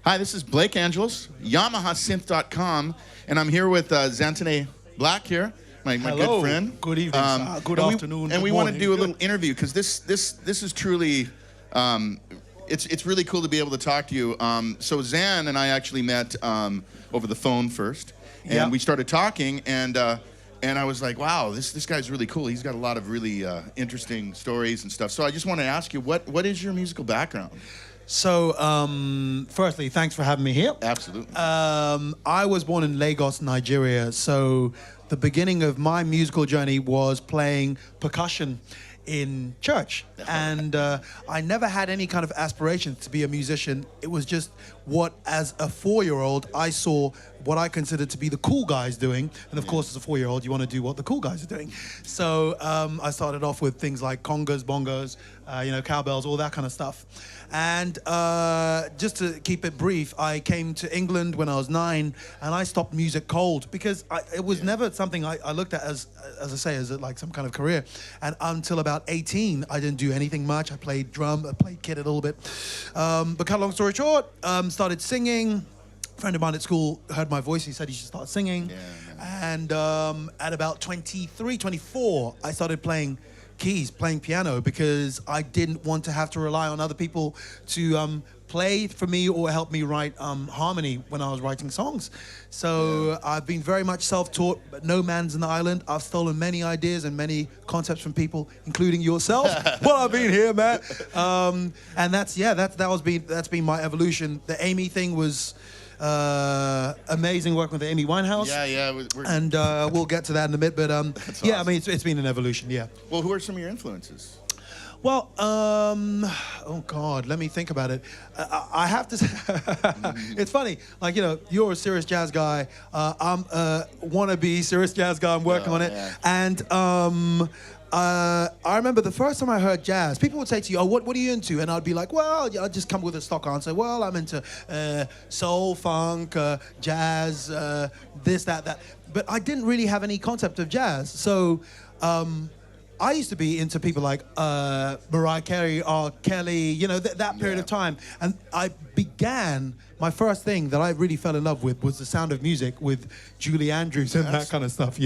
Hi, this is Blake Angelos, YamahaSynth.com, and I'm here with Xantoné Blacq here, my good friend. Good evening, good afternoon, and we good want to morning. do a little interview because this is truly, it's really cool to be able to talk to you. So Xan and I actually met over the phone first, and we started talking, and I was like, wow, this guy's really cool. He's got a lot of really interesting stories and stuff. So I just want to ask you, what is your musical background? So, firstly, thanks for having me here. Absolutely. I was born in Lagos, Nigeria, so the beginning of my musical journey was playing percussion in church. And I never had any kind of aspiration to be a musician. It was just what, as a 4-year-old, I saw what I considered to be the cool guys doing. And of course, as a 4-year-old, you want to do what the cool guys are doing. So I started off with things like congas, bongos, cowbells, all that kind of stuff. And just to keep it brief, I came to England when I was 9, and I stopped music cold because it was never something I looked at as I say, as like some kind of career. And until about 18, I didn't do anything much. I played drum, I played kit a little bit. But cut a long story short, started singing. A friend of mine at school heard my voice. He said he should start singing. And at about 23, 24, I started playing keys, playing piano, because I didn't want to have to rely on other people to play for me or help me write harmony when I was writing songs. So I've been very much self-taught, but no man's an island. I've stolen many ideas and many concepts from people, including yourself. Well, I've been here, man. And that's been my evolution. The Amy thing was amazing working with Amy Winehouse. And we'll get to that in a bit. But awesome. I mean, it's been an evolution. Yeah. Well, who are some of your influences? Well, oh God, let me think about it. I have to say, it's funny, like, you're a serious jazz guy. I'm a wannabe serious jazz guy. I'm working on it. Yeah. And I remember the first time I heard jazz, people would say to you, oh, what are you into? And I'd be like, well, I'd just come with a stock answer. Well, I'm into soul, funk, jazz, this, that. But I didn't really have any concept of jazz. So I used to be into people like Mariah Carey, R. Kelly, that period of time. And I began, my first thing that I really fell in love with was the sound of music with Julie Andrews and that kind of stuff,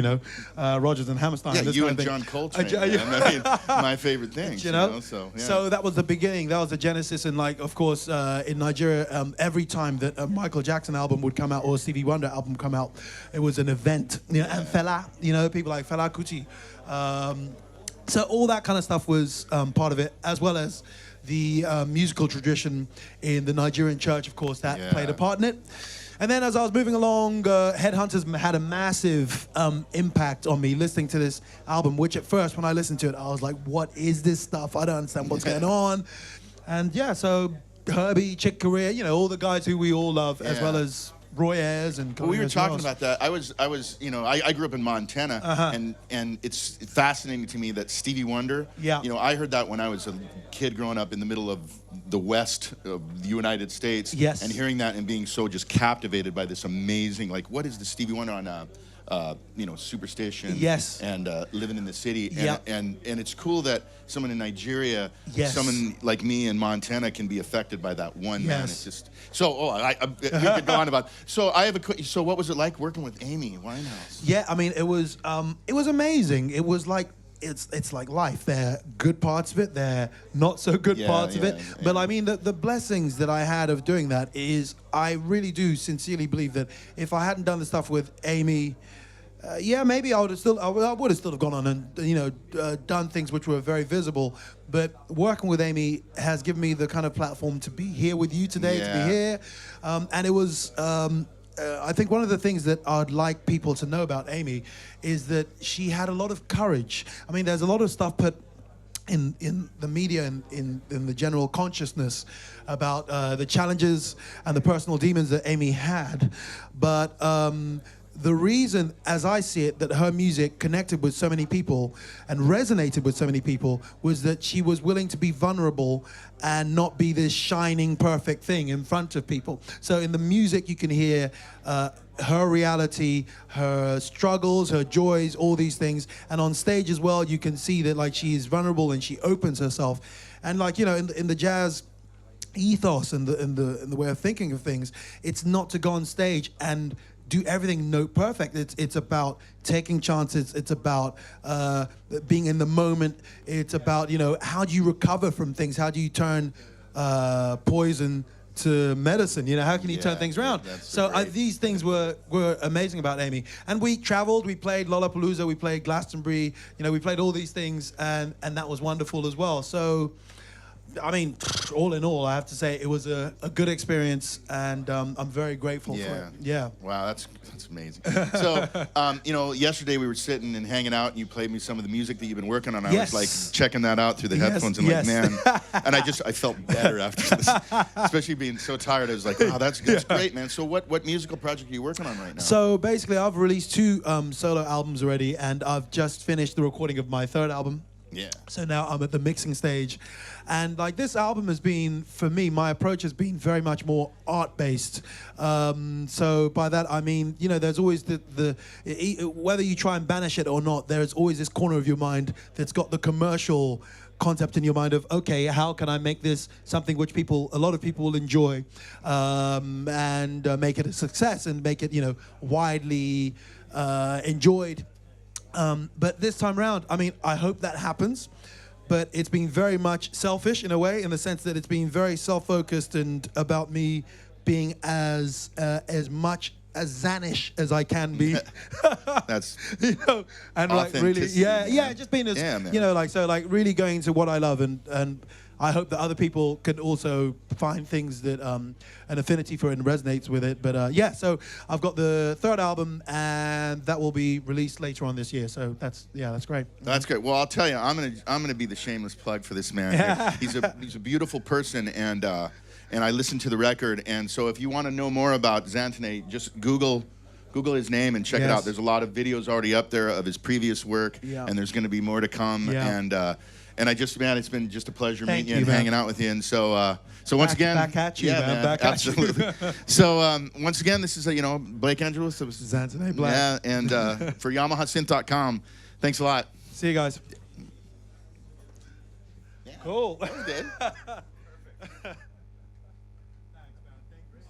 Rodgers and Hammerstein. Yeah, this you kind and of John Coltrane. I mean, my favorite things, So that was the beginning, that was the genesis. And like, of course, in Nigeria, every time that a Michael Jackson album would come out or a Stevie Wonder album come out, it was an event, and Fela, people like Fela Kuti. So all that kind of stuff was part of it, as well as the musical tradition in the Nigerian church, of course, that played a part in it. And then as I was moving along, Headhunters had a massive impact on me listening to this album, which at first, when I listened to it, I was like, what is this stuff? I don't understand what's going on. And so Herbie, Chick Corea, all the guys who we all love, as well as Roy Ayers and we were talking about that. I grew up in Montana, and it's fascinating to me that Stevie Wonder. I heard that when I was a kid growing up in the middle of the West of the United States. Yes. And hearing that and being so just captivated by this amazing, like, what is the Stevie Wonder on Superstition? Yes. And Living in the City. And it's cool that someone in Nigeria, yes, someone like me in Montana can be affected by that one man. It's just so. We could go on about. So I have a. So what was it like working with Amy Winehouse? Yeah, I mean, it was amazing. It was like. It's like life. There are good parts of it, there are not so good parts of it. But I mean, the blessings that I had of doing that is, I really do sincerely believe that if I hadn't done the stuff with Amy, maybe I would have still have gone on and done things which were very visible. But working with Amy has given me the kind of platform to be here with you today, to be here, and it was. I think one of the things that I'd like people to know about Amy is that she had a lot of courage. I mean, there's a lot of stuff put in the media and in the general consciousness about the challenges and the personal demons that Amy had. But the reason, as I see it, that her music connected with so many people and resonated with so many people was that she was willing to be vulnerable and not be this shining, perfect thing in front of people. So in the music, you can hear her reality, her struggles, her joys, all these things. And on stage as well, you can see that, like, she is vulnerable and she opens herself. And, like, in the jazz ethos and the way of thinking of things. It's not to go on stage and do everything note perfect. It's about taking chances. It's about being in the moment. It's about, you know, how do you recover from things? How do you turn poison to medicine? You know, how can you turn things around? So these things were amazing about Amy. And we traveled, we played Lollapalooza, we played Glastonbury, you know, we played all these things, and that was wonderful as well. So, I mean, all in all, I have to say it was a good experience, and I'm very grateful for it. Yeah. Wow, that's amazing. So, you know, yesterday we were sitting and hanging out, and you played me some of the music that you've been working on. I was like checking that out through the headphones, and like, man, and I felt better after this, especially being so tired. I was like, wow, that's great, man. So, what musical project are you working on right now? So basically, I've released 2 solo albums already, and I've just finished the recording of my 3rd album. Yeah. So now I'm at the mixing stage. And like this album has been, for me, my approach has been very much more art-based. So by that I mean, you know, there's always whether you try and banish it or not, there's always this corner of your mind that's got the commercial concept in your mind of, okay, how can I make this something which a lot of people will enjoy, and make it a success and make it, you know, widely enjoyed. But this time around, I mean, I hope that happens, but it's been very much selfish in a way, in the sense that it's been very self-focused and about me being as much as Xanish as I can be. That's you know, and like really, just being as you know, like, so like really going into what I love, and I hope that other people can also find things that an affinity for it and resonates with it. But yeah, so I've got the 3rd album, and that will be released later on this year. So that's great. That's great. Well, I'll tell you, I'm gonna be the shameless plug for this man. He's a beautiful person, and I listened to the record. And so if you want to know more about Xantoné, just Google his name and check it out. There's a lot of videos already up there of his previous work, and there's going to be more to come. And I just, man, it's been just a pleasure meeting you and hanging out with you. And so, once again, back at you, man. Back absolutely. At you. So, once again, this is Blake Angelos. Xantoné Blacq. Yeah, and for YamahaSynth.com. Thanks a lot. See you guys. Yeah. Cool. That was good.